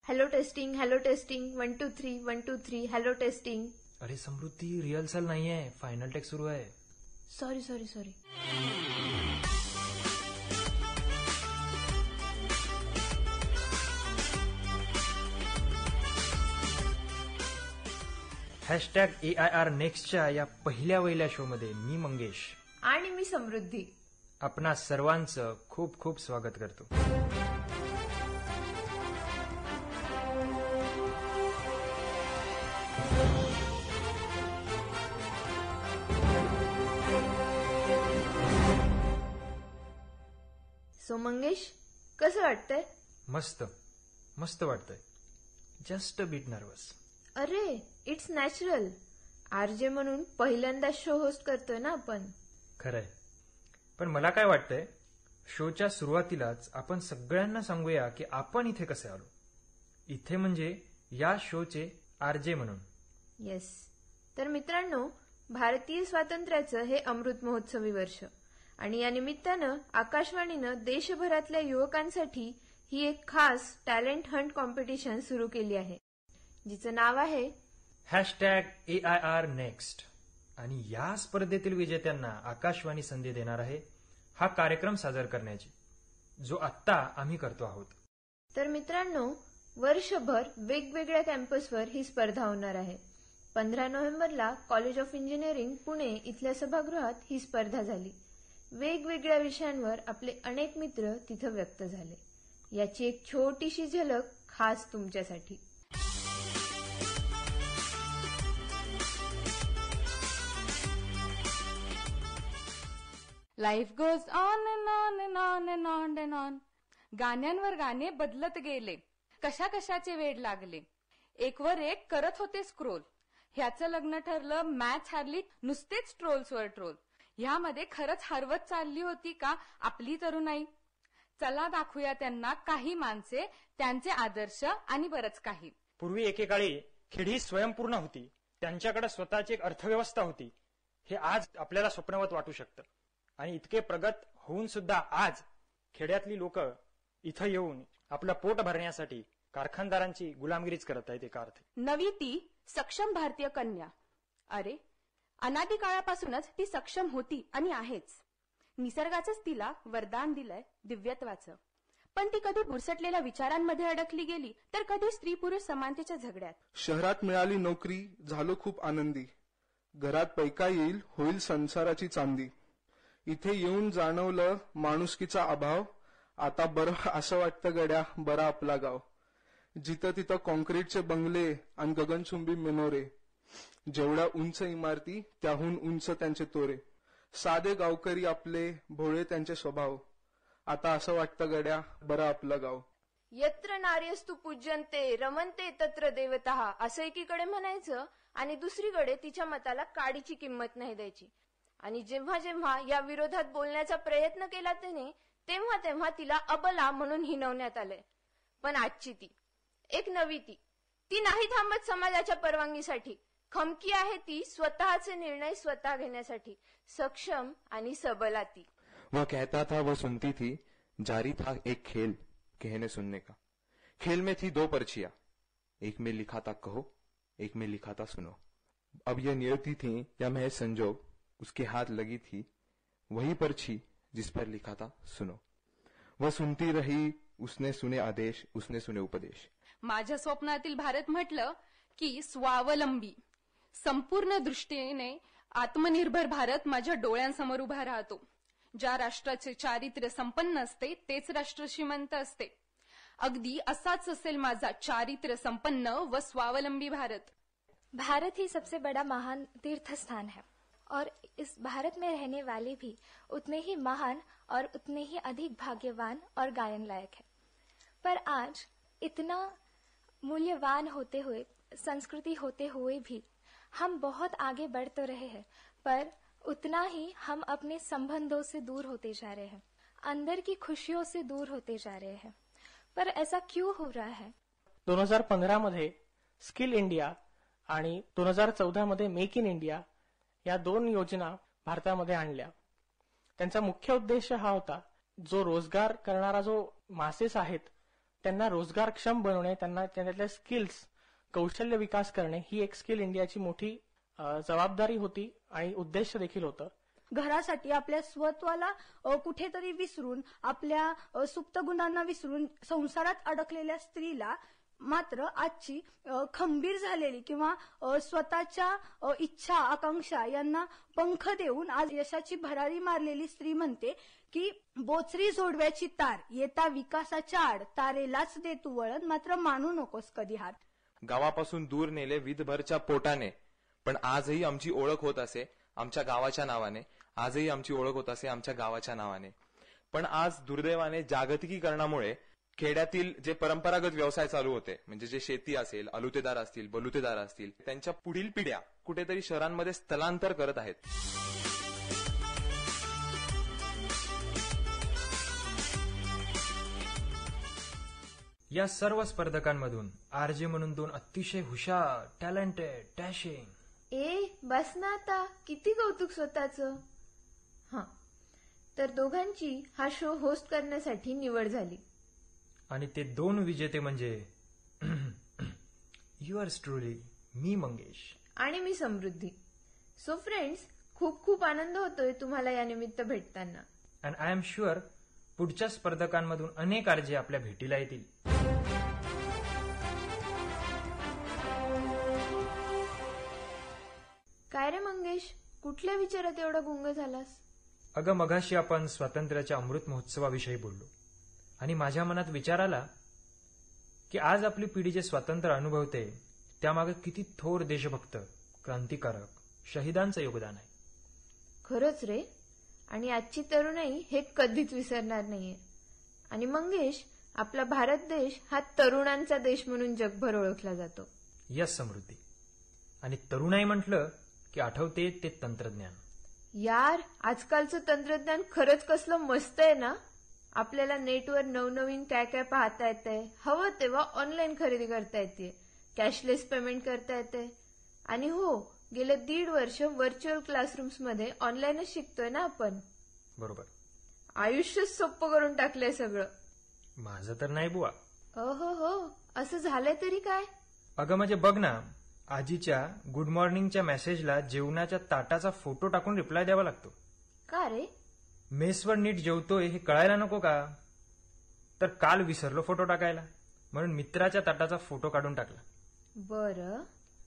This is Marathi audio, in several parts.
Hello testing 1 2 3 1 2 3 hello testing. अरे समृद्धी, रिहर्सल नाहीये, फायनल टेक सुरू आहे. सॉरी. #AIR नेक्स्टच्या या पहिल्या शो मध्ये मी मंगेश आणि मी समृद्धी आपणा सर्वांचं खूप खूप स्वागत करतो. सो मंगेश, कसं वाटतंय? मस्त वाटतंय. Just a bit nervous. अरे, इट्स नॅचरल. आरजे म्हणून पहिल्यांदा शो होस्ट करतोय ना आपण. खरंय, पण मला काय वाटतंय, शोच्या सुरुवातीलाच आपण सगळ्यांना सांगूया की आपण इथे कसे आलो. इथे म्हणजे या शोचे आरजे म्हणून. येस. तर मित्रांनो, भारतीय स्वातंत्र्याचं हे अमृत महोत्सवी वर्ष आणि या निमित्तानं आकाशवाणीनं देशभरातल्या युवकांसाठी ही एक खास टॅलेंट हंट कॉम्पिटिशन सुरू केली आहे, जिचं नाव आहे #AIR नेक्स्ट. आणि या स्पर्धेतील विजेत्यांना आकाशवाणी संधी देणार आहे हा कार्यक्रम सादर करण्याची, जो आत्ता आम्ही करतो आहोत. तर मित्रांनो, वर्षभर वेगवेगळ्या कॅम्पसवर ही स्पर्धा होणार आहे. 15 नोव्हेंबरला कॉलेज ऑफ इंजिनिअरिंग पुणे इथल्या सभागृहात ही स्पर्धा झाली. वेगवेगळ्या विषयांवर आपले अनेक मित्र तिथं व्यक्त झाले. याची एक छोटीशी झलक खास तुमच्यासाठी. Life goes on and on and on and on and on. गाण्यांवर गाणे बदलत गेले, कशाचे वेड लागले, एकवर एक करत होते स्क्रोल. ह्याचं लग्न ठरलं, मॅच हारली, नुसतेच ट्रोल्सवर ट्रोल. ह्यामध्ये खरंच हरवत चालली होती का आपली तरुणाई? चला दाखवूया त्यांना काही माणसे, त्यांचे आदर्श आणि बरंच काही. पूर्वी एकेकाळी खेडी स्वयंपूर्ण होती, त्यांच्याकडे स्वतःची एक अर्थव्यवस्था होती. हे आज आपल्याला स्वप्नवत वाटू शकतं. आणि इतके प्रगत होऊन सुद्धा आज खेड्यातली लोक इथं येऊन आपलं पोट भरण्यासाठी कारखानदारांची गुलामगिरीच करत आहेत. एका अर्थ नवी ती सक्षम भारतीय कन्या. अरे, अनादी काळापासूनच ती सक्षम होती आणि आहेच. निसर्गाचंच तिला वरदान दिलंय दिव्यत्वाचं. पण ती कधी भुरसटलेल्या विचारांमध्ये अडकली गेली, तर कधी स्त्री पुरुष समानतेच्या झगड्यात. शहरात मिळाली नोकरी, झालो खूप आनंदी. घरात पैका येईल, होईल संसाराची चांदी. इथे येऊन जाणवलं माणुसकीचा अभाव. आता बरं असं वाटतं गड्या, बरा आपला गाव. जिथं तिथं कॉन्क्रीटचे बंगले आणि गगनचुंबी मिनोरे. जेवढ्या उंच इमारती त्याहून उंच त्यांचे तोरे. साधे गावकरी आपले, भोळे त्यांचे स्वभाव. आता असं वाटतं गड्या, बरं आपलं गाव. यत्र नार्यस्तु पूज्यन्ते रमन्ते तत्र देवतः असं एकीकडे म्हणायचं आणि दुसरीकडे तिच्या मताला काडीची किंमत नाही द्यायची. आणि जेव्हा जेव्हा या विरोधात बोलण्याचा प्रयत्न केला त्याने, तेव्हा तिला अबला म्हणून हिणवण्यात आलंय. पण आजची ती एक नवी ती नाही थांबत समाजाच्या परवानगीसाठी. खमकी आहे ती स्वतःचे निर्णय स्वतः घेण्यासाठी. सक्षम आणि सबला ती. वह कहता था, वह सुनती थी, जारी था एक खेल कहने सुनने का. खेल में थी 2 पर्चियां, एक में लिखा था कहो, एक में लिखा था सुनो. अब यह नियति थी या महज संजोग, उसके हाथ लगी थी वही पर्ची जिस पर लिखा था सुनो. वह सुनती रही, उसने सुने आदेश, उसने सुने उपदेश. माझ्या स्वप्नातील भारत म्हटलं की स्वावलंबी, संपूर्ण दृष्टीने आत्मनिर्भर भारत माझ्या डोळ्यांसमोर उभा राहतो. ज्या राष्ट्राचे चारित्र्य संपन्न असते तेच राष्ट्र श्रीमंत असते. अगदी असाच असेल माझा चारित्र्य संपन्न व स्वावलंबी भारत. भारत ही सबसे बड़ा महान तीर्थ स्थान है और इस भारत में रहने वाले भी उतने ही महान और उतने ही अधिक भाग्यवान और गायन लायक है. पर आज इतना मूल्यवान होते हुए, संस्कृति होते हुए भी हम बहुत आगे बढ़ तो रहे हैं, पर उतना ही हम अपने संबंधों से दूर होते जा रहे हैं, अंदर की खुशियों से दूर होते जा रहे हैं. पर ऐसा क्यों हो रहा है? 2015 मध्ये स्किल इंडिया आणि 2014 मध्ये मेक इन इंडिया या 2 योजना भारतामध्ये आणल्या. त्यांचा मुख्य उद्देश हा होता, जो रोजगार करणारा जो मासेस आहेत त्यांना रोजगारक्षम बनवणे, त्यांना त्यातल्या स्किल्स, कौशल्य विकास करणे ही एक स्किल इंडियाची मोठी जबाबदारी होती आणि उद्देश देखील होतं. घरासाठी आपल्या स्वत्वाला कुठेतरी विसरून, आपल्या सुप्त गुणांना विसरून संसारात अडकलेल्या स्त्रीला मात्र आजची खंबीर झालेली किंवा स्वतःच्या इच्छा आकांक्षा यांना पंख देऊन आज यशाची भरारी मारलेली स्त्री म्हणते की बोचरी जोडव्याची तार, येता विकासाच्या आड, तारेलाच दे तू वळण, मात्र मानू नकोस कधी हार. गावापासून दूर नेले विधभरच्या पोटाने, पण आजही आमची ओळख होत असे आमच्या गावाच्या नावाने. आजही आमची ओळख होत असे आमच्या गावाच्या नावाने. पण आज दुर्दैवाने जागतिकीकरणामुळे खेड्यातील जे परंपरागत व्यवसाय चालू होते, म्हणजे जे शेती असेल, अलुतेदार असतील, बलुतेदार असतील, त्यांच्या पुढील पिढ्या कुठेतरी शहरांमध्ये स्थलांतर करत आहेत. या सर्व स्पर्धकांमधून आरजे म्हणून 2 अतिशय हुशार, टॅलेंटेड, डॅशिंग. बस ना आता, किती कौतुक स्वतःचं. हा, तर दोघांची हा शो होस्ट करण्यासाठी निवड झाली. आणि ते 2 विजेते म्हणजे युअर्स ट्रुली, मी मंगेश आणि मी समृद्धी. सो फ्रेंड्स, खूप खूप आनंद होतोय तुम्हाला या निमित्त भेटताना. अँड आय एम शुअर पुढच्या स्पर्धकांमधून अनेक आरजे आपल्या भेटीला येतील. काय रे मंगेश, कुठल्या विचारात एवढा गुंग झालास? अगं, मघाशी आपण स्वातंत्र्याच्या अमृत महोत्सवाविषयी बोललो आणि माझ्या मनात विचार आला की आज आपली पिढी जे स्वातंत्र्य अनुभवते त्यामागे किती थोर देशभक्त, क्रांतिकारक, शहीदांचं योगदान आहे. खरंच रे, आणि आजची तरुणाई हे कधीच विसरणार नाहीये. आणि मंगेश, आपला भारत देश हा तरुणांचा देश म्हणून जगभर ओळखला जातो. यस समृद्धी. आणि तरुणाई म्हटलं की आठवते ते तंत्रज्ञान. यार, आजकालचं तंत्रज्ञान खरंच कसलं मस्त आहे ना. आपल्याला नेटवर नवनवीन काय काय पाहता येतंय, हवं तेव्हा ऑनलाईन खरेदी करता येते, कॅशलेस पेमेंट करता येते. आणि हो, गेले 1.5 वर्ष व्हर्च्युअल क्लासरूम्स मध्ये ऑनलाईनच शिकतोय ना आपण. बरोबर. आयुष्यच सोपं करून टाकलंय सगळं. माझं तर नाही बुवा. हो, असं झालंय तरी काय? अगं म्हणजे बघ ना, आजीच्या गुड मॉर्निंगच्या मेसेजला जेवणाच्या ताटाचा फोटो टाकून रिप्लाय द्यावा लागतो. का रे? मेसवर नीट जेवतोय हे कळायला नको का? तर काल विसरलो फोटो टाकायला, म्हणून मित्राच्या ताटाचा फोटो काढून टाकला.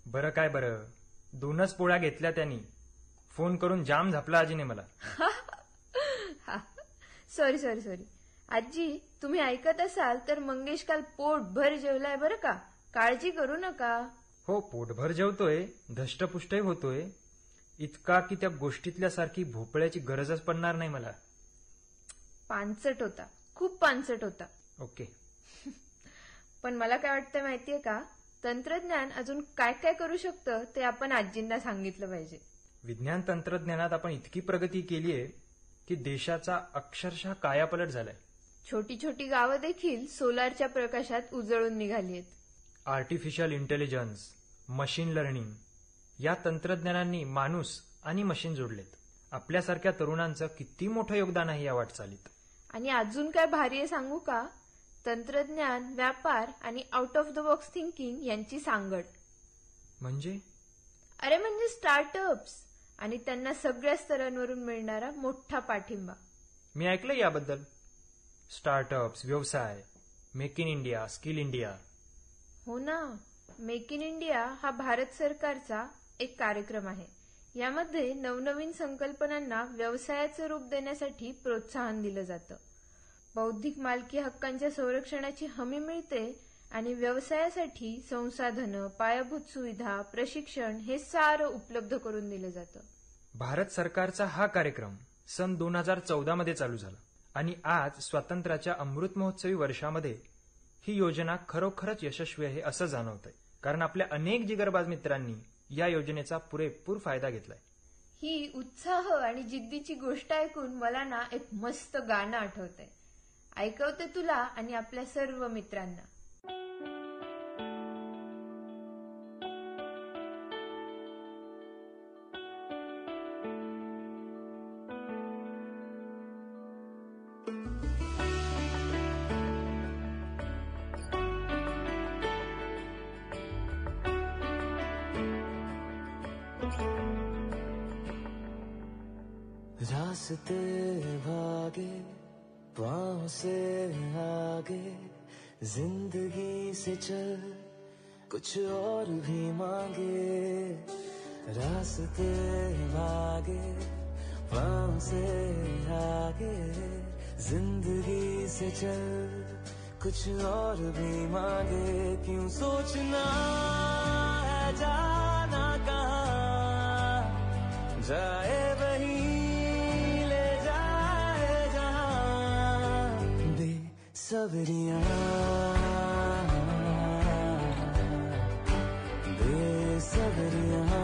बरं काय बरं, 2च पोळ्या घेतल्या त्यांनी. फोन करून जाम झापला आजीने मला. सॉरी. आजी, तुम्ही ऐकत असाल तर मंगेश काल पोटभर जेवलाय बरं का, काळजी करू नका. हो, पोटभर जेवतोय, धष्टपुष्टही होतोय, इतका की त्या गोष्टीतल्या सारखी भोपळ्याची गरजच पडणार नाही मला. पानसट होता, खूप पानसट होता. ओके. पण मला काय वाटतं माहितीये का, तंत्रज्ञान अजून काय काय करू शकतं ते आपण आजींना सांगितलं पाहिजे. विज्ञान तंत्रज्ञानात आपण इतकी प्रगती केलीये की देशाचा अक्षरशः कायापालट झालाय. छोटी छोटी गावं देखील सोलारच्या प्रकाशात उजळून निघालीत. आर्टिफिशियल इंटेलिजन्स, मशीन लर्निंग या तंत्रज्ञानांनी माणूस आणि मशीन जोडलेत. आपल्यासारख्या तरुणांचं किती मोठं योगदान आहे या वाटचालीत. आणि अजून काय भारी आहे सांगू का, तंत्रज्ञान, व्यापार आणि out of the box thinking यांची सांगड. म्हणजे स्टार्टअप्स आणि त्यांना सगळ्या स्तरांवरून मिळणारा मोठा पाठिंबा. मी ऐकलंय याबद्दल. स्टार्टअप्स, व्यवसाय, make in India, skill India. हो ना, मेक इन इंडिया हा भारत सरकारचा एक कार्यक्रम आहे. यामध्ये नवनवीन संकल्पनांना व्यवसायाचं रूप देण्यासाठी प्रोत्साहन दिलं जातं. बौद्धिक मालकी हक्कांच्या संरक्षणाची हमी मिळते आणि व्यवसायासाठी संसाधनं, पायाभूत सुविधा, प्रशिक्षण हे सारं उपलब्ध करून दिलं जातं. भारत सरकारचा हा कार्यक्रम सन 2014 मध्ये चालू झाला आणि आज स्वातंत्र्याच्या अमृत महोत्सवी वर्षामध्ये ही योजना खरोखरच यशस्वी आहे असं जाणवतंय. कारण आपल्या अनेक जिगरबाज मित्रांनी या योजनेचा पुरेपूर फायदा घेतलाय. ही उत्साह आणि जिद्दीची गोष्ट ऐकून मला ना एक मस्त गाणं आठवतंय. ऐकवते तुला आणि आपल्या सर्व मित्रांना. रास्ते भागे पाँव से आगे, जिंदगी से चल कुछ और भी मांगे। रास्ते भागे पाँव से आगे, जिंदगी से चल कुछ और भी मांगे। क्यों सोचना है जाना कहाँ, जाए वही ले जाए जहाँ। बेसब्रियाँ बेसब्रियाँ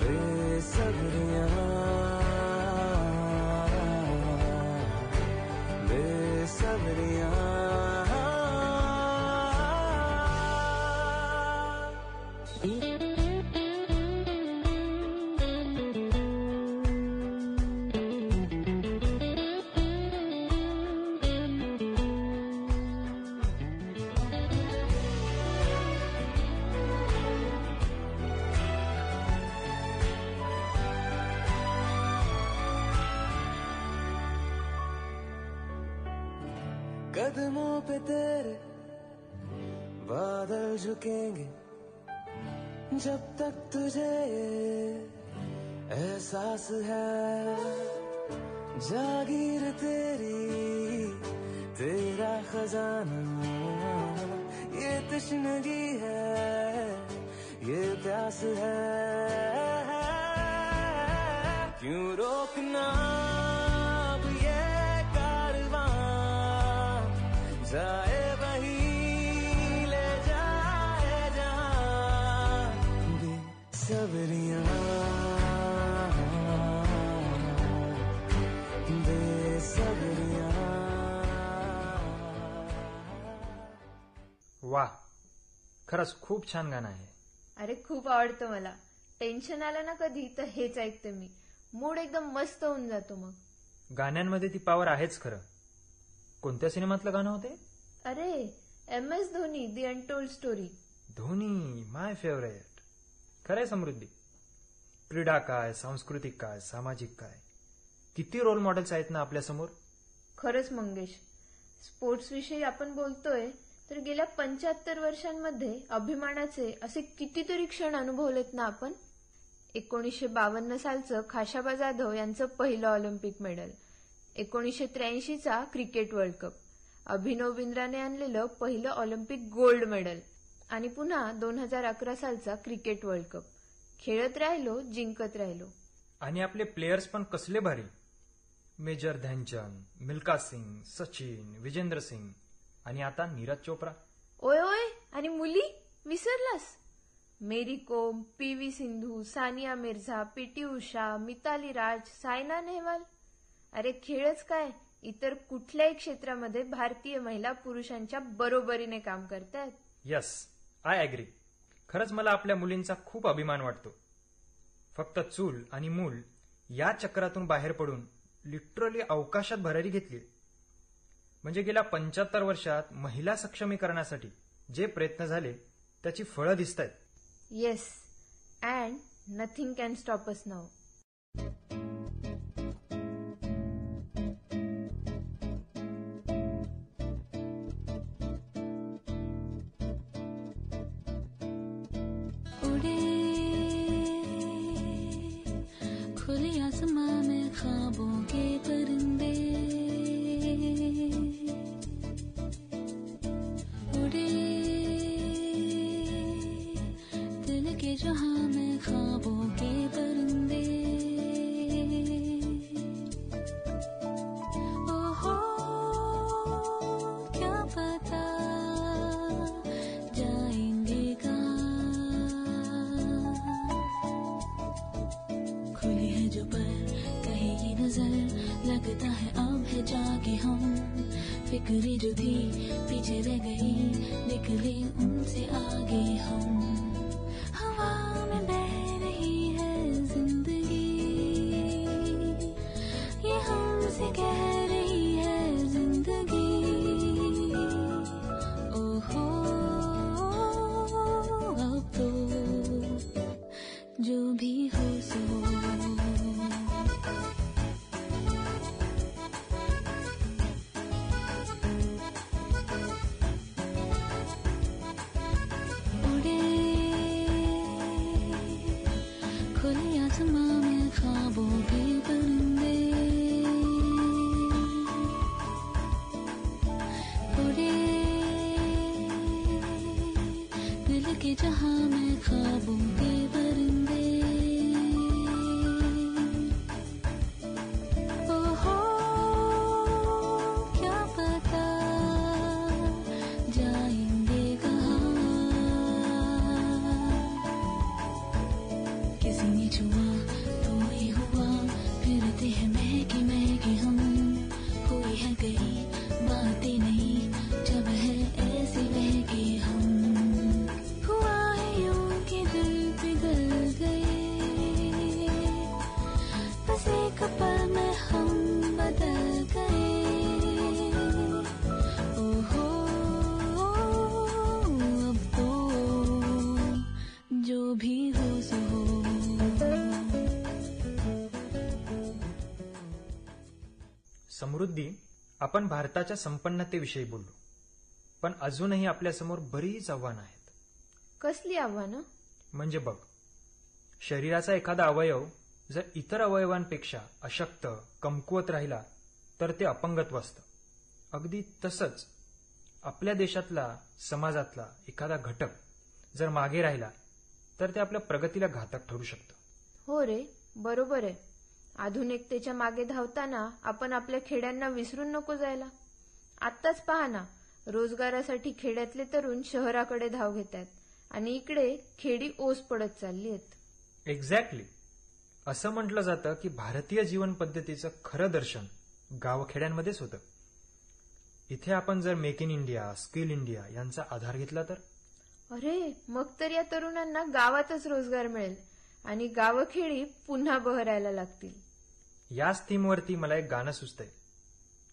बेसब्रियाँ बेसब्रियाँ। कदमों पे तेरे बादल झुकेंगे, जब तक तुझे एहसास है। जागीर तेरी तेरा खजाना, ये तश्नगी है ये प्यास है। क्यों रोकना अब ये कारवां, जाए वही ले जाए जहाँ। बेसब्रियाँ बेसब्रियाँ। वाह, खरंच खूप छान गाणं आहे. अरे खूप आवडतं मला. टेन्शन आलं ना कधी तर हेच ऐकते मी. मूड एकदम मस्त होऊन जातो मग. गाण्यांमध्ये ती पॉवर आहेच खरं. कोणत्या सिनेमातलं गाणं होते? अरे MS Dhoni, the untold story. Dhoni my favourite. खरंय समृद्धी. क्रीडा काय, सांस्कृतिक काय, सामाजिक काय, किती रोल मॉडेल्स आहेत ना आपल्या समोर. खरंच मंगेश, स्पोर्ट्स विषयी आपण बोलतोय तर गेल्या 75 वर्षांमध्ये अभिमानाचे असे कितीतरी क्षण अनुभवलेत ना आपण. 1952 सालचं खाशाबा जाधव यांचं पहिलं ऑलिम्पिक मेडल, 1983चा क्रिकेट वर्ल्ड कप, अभिनव बिंद्राने आणलेलं पहिलं ऑलिम्पिक गोल्ड मेडल आणि पुन्हा 2011 सालचा क्रिकेट वर्ल्ड कप. खेळत राहिलो, जिंकत राहिलो. आणि आपले प्लेयर्स पण कसले भारी. मेजर ध्यानचंद, मिल्खा सिंग, सचिन, विजेंद्र सिंग आणि आता नीरज चोप्रा. ओय ओय, आणि मुली विसरलास? मेरी कोम, PV सिंधू, सानिया मिर्झा, PT उषा, मिताली राज, सायना नेहवाल. अरे खेळच काय, इतर कुठल्याही क्षेत्रामध्ये भारतीय महिला पुरुषांच्या बरोबरीने काम करतात. Yes, I agree. खरंच मला आपल्या मुलींचा खूप अभिमान वाटतो. फक्त चूल आणि मूल या चक्रातून बाहेर पडून लिटरली अवकाशात भरारी घेतली. म्हणजे गेल्या 75 वर्षात महिला सक्षमीकरणासाठी जे प्रयत्न झाले त्याची फळं दिसतायत. Yes, and nothing can stop us now. खुले आसमां में ख्वाबों के परिंदे उड़े, दिल के जहां में ख्वाबों के परिंदे. ओहो क्या पता जाएंगे कहाँ. खुली है जो पर कहीं ये नजर, लगता है अब है जागे हम. फिक्री जो थी पीछे रह गई, निकले उनसे आगे हम. हवा में बह रही है जिंदगी, ये हमसे कह रही है जिंदगी. ओहो अब तो जो भी हो जहां मैं ख्वाबों के परिंदे। ओहो क्या पता जाएंगे कहाँ। किसी ने छुआ तो ही हुआ, फिरते हैं महकी महकी हम। हुई है गई बातें नहीं, जब है ऐसे बहके हम। हुआ है यूं कि दिल पिघल गए, बस एक पल में हम बदल गए। ओहो अब तो जो भी हो सो हो। समृद्धी, आपण भारताच्या संपन्नतेविषयी बोललो, पण अजूनही आपल्यासमोर बरीच आव्हानं आहेत. कसली आव्हानं? म्हणजे बघ, शरीराचा एखादा अवयव जर इतर अवयवांपेक्षा अशक्त कमकुवत राहिला तर ते अपंगत्व असतं. अगदी तसंच आपल्या देशातला समाजातला एखादा घटक जर मागे राहिला तर ते आपल्या प्रगतीला घातक ठरू शकतं. हो रे, बरोबर आहे. आधुनिकतेच्या मागे धावताना आपण आपल्या खेड्यांना विसरून नको जायला. आत्ताच पहा ना, रोजगारासाठी खेड्यातले तरुण शहराकडे धाव घेतात आणि इकडे खेडी ओस पडत चालली आहेत. एक्झॅक्टली. असं म्हटलं जातं की भारतीय जीवन पद्धतीचं खरं दर्शन गावखेड्यांमध्येच होतं. इथे आपण जर make in India, skill India यांचा आधार घेतला तर अरे, मग तर या तरुणांना गावातच रोजगार मिळेल आणि गावखेडी पुन्हा बहरायला लागतील. याच थीमवरती मला एक गाणं सुचतंय.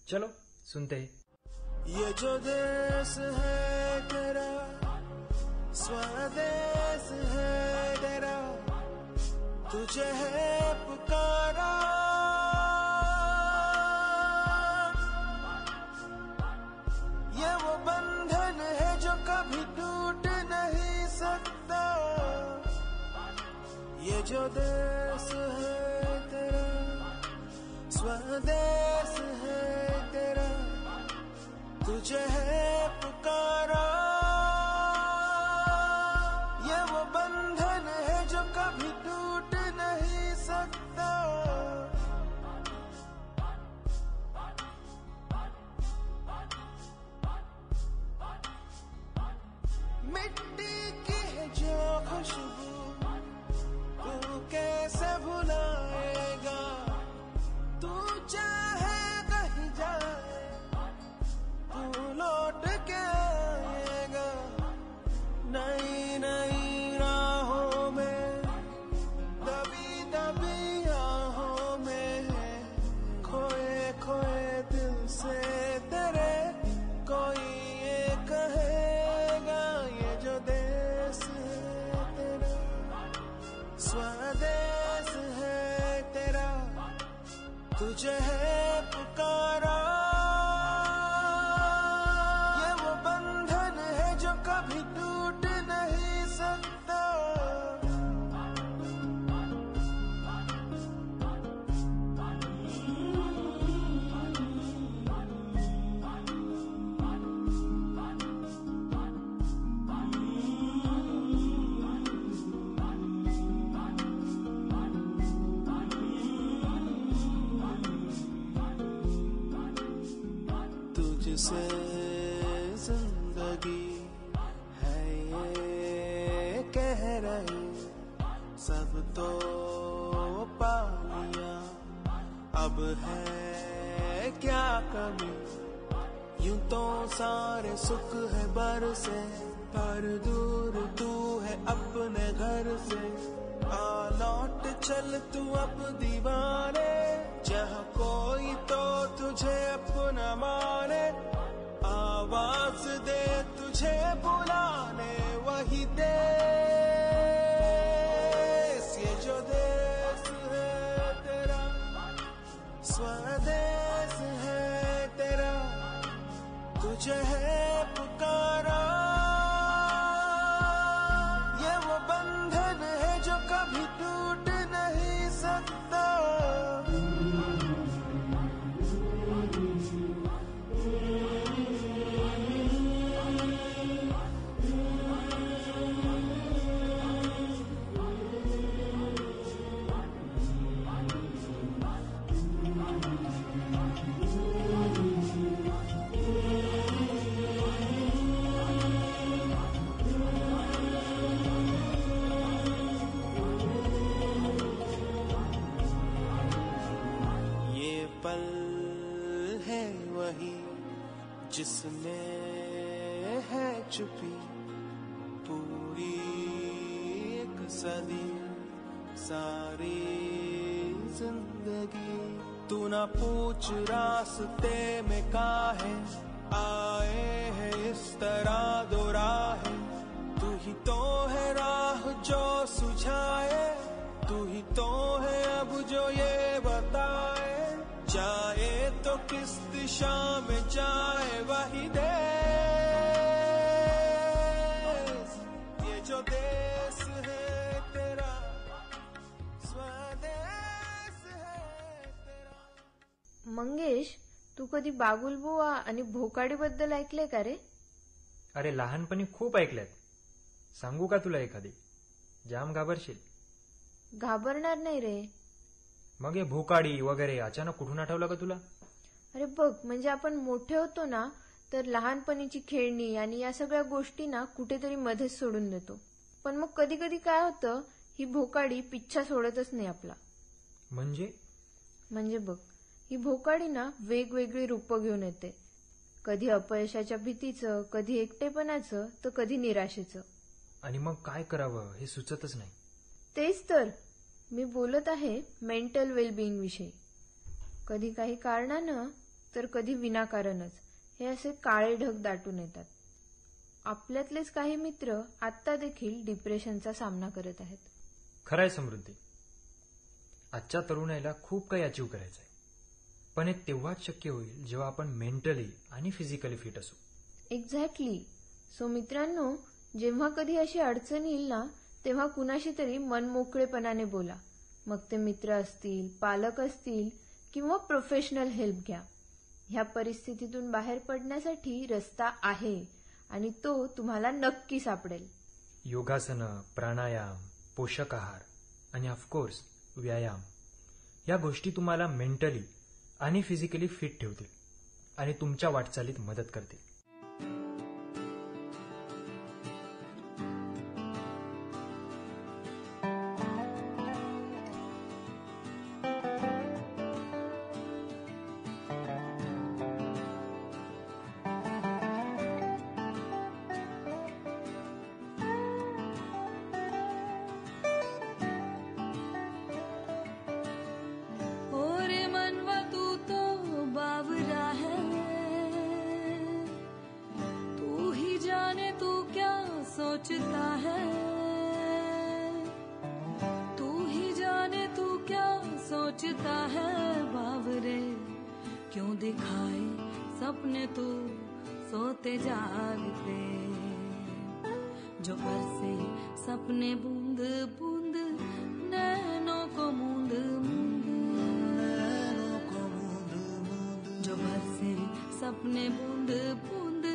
चलो सुनते हैं. ये जो देश है तेरा, स्वदेश है तेरा, तुझे है पुकारा. ये वो बंधन है जो कभी टूट नहीं सकता. ये जो देश है तेरा, स्वदेश है तेरा, तुझे है पुकारा. ये वो बंधन है जो कभी टूट नहीं सकता. मिट्टी की है जो खुशबू तू कैसे भुलाएगा. तू चाहे कहीं जाए तू लौट के आएगा. नई नई राहों में, दबी दबी राहों में, खोए खोए दिल से तेरे कोई ये कहेगा. ये जो देश है तेरा, स्वदेश है तेरा, तुझे है पुकारा. ये वो बंधन है जो कभी टूट नहीं सकता. तुझसे जिंदगी है ये कह रहे, सब तो पा लिया, अब है क्या कमी. यूं तो सारे सुख है बरसे, पर दूर तू है अपने घर से. आ लौट चल तू अब दीवाने, जहाँ कोई तो तुझे अपना माने. आवाज दे तुझे बुलाने वही देश. ये जो देश है तेरा, स्वदेश है तेरा, तुझे है पुकारा. ये वो बंधन है जो कभी टूट नहीं सकता. जिसमें है चुपी पूरी एक सदी सारी जिंदगी। तू ना पूछ रास्ते में काहे आए है इस तरह दो राहें। तू ही तो है राह जो सुझाए, तू ही तो है अब जो ये बताए। जाए तो किस दिशा में जाए वही देश, ये जो देश है तेरा स्वदेश है तेरा। मंगेश, तू कधी बागुलबुवा आणि भोकाडी बद्दल ऐकले का रे? अरे लहानपणी खूप ऐकल्यात. सांगू का तुला एखादी? जाम घाबरशील. घाबरणार नाही रे. मग हे भोकाडी वगैरे अचानक कुठून आठवलं का तुला? अरे बघ, म्हणजे आपण मोठे होतो ना, तर लहानपणीची खेळणी आणि या सगळ्या गोष्टी ना कुठेतरी मध्येच सोडून देतो. पण मग कधी कधी काय होतं, ही भोकाडी पिच्छा सोडतच नाही आपला. म्हणजे बघ, ही भोकाडी ना वेगवेगळी रूपं घेऊन येते. कधी अपयशाच्या भीतीचं, कधी एकटेपणाचं, तर कधी निराशेचं. आणि मग काय करावं हे सुचतच नाही. तेच तर मी बोलत आहे मेंटल वेलबिंग विषयी. कधी काही कारणानं तर कधी विनाकारणच हे असे काळे ढग दाटून येतात. आपल्यातलेच काही मित्र आत्ता देखील डिप्रेशनचा सामना करत आहेत. खरंय समृद्धी, आजच्या तरुणाईला खूप काही अचीव करायचंय. पण हे तेव्हाच शक्य होईल जेव्हा आपण मेंटली आणि फिजिकली फिट असू. एक्झॅक्टली. सो मित्रांनो, जेव्हा कधी अशी अडचण येईल ना, तेव्हा कुणाशी तरी मनमोकळेपणाने बोला. मग ते मित्र असतील, पालक असतील किंवा प्रोफेशनल हेल्प घ्या. ह्या परिस्थितीतून बाहेर पडण्यासाठी रस्ता आहे आणि तो तुम्हाला नक्की सापडेल. योगासनं, प्राणायाम, पोषक आहार आणि ऑफकोर्स व्यायाम या गोष्टी तुम्हाला मेंटली आणि फिजिकली फिट ठेवतील आणि तुमच्या वाटचालीत मदत करतील. सोचता है तू ही जाने तू क्या सोचता है बावरे क्यों दिखाए सपने तू सोते जागते जो बरसे सपने बूंद बूंद नैनों को मूंद मूंद जो बरसे सपने बूंद बूंद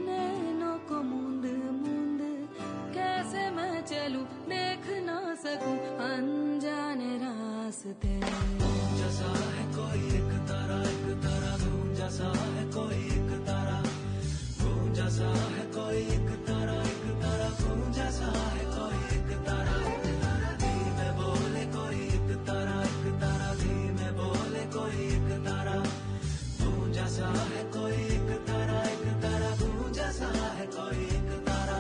नैनों को मूंद मूंद कैसे मैं चलूं देख ना सकूं अनजाने रास्ते जैसा है कोई एक तारा गूंजा सा है कोई एक तारा गूंजा सा है कोई एक तारा गूंजा सा है कोई एक तारा धीमे बोले कोई एक तारा धीमे बोले कोई एक तारा गूंजा सा है कोई एक तारा गूंजा सा है कोई एक तारा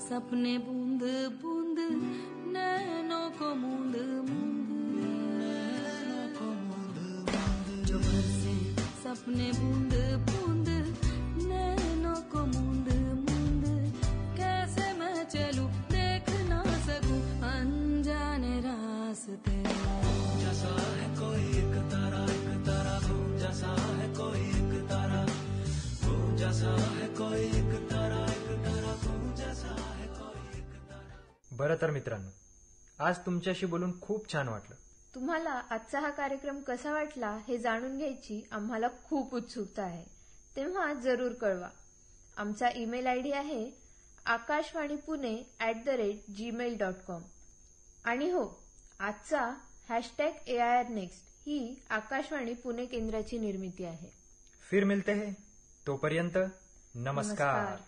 सपने बूंद बूंद नैनों को मूंद मूंद जो बरसे सपने बूंद बूंद नैनों जैसा है कोई एक तारा तू जैसा है कोई एक तारा। बरं तर मित्रांनो, आज तुमच्याशी बोलून खूप छान वाटलं. तुम्हाला आजचा हा कार्यक्रम कसा वाटला हे जाणून घ्यायची आम्हाला खूप उत्सुकता आहे. तेव्हा जरूर कळवा. आमचा ईमेल आयडी आहे akashvaniPune@gmail.com. आणि हो, आजचा #AIRnext ही आकाशवाणी पुणे केंद्राची निर्मिती आहे. फिर मिलते हैं. तोपर्यंत नमस्कार.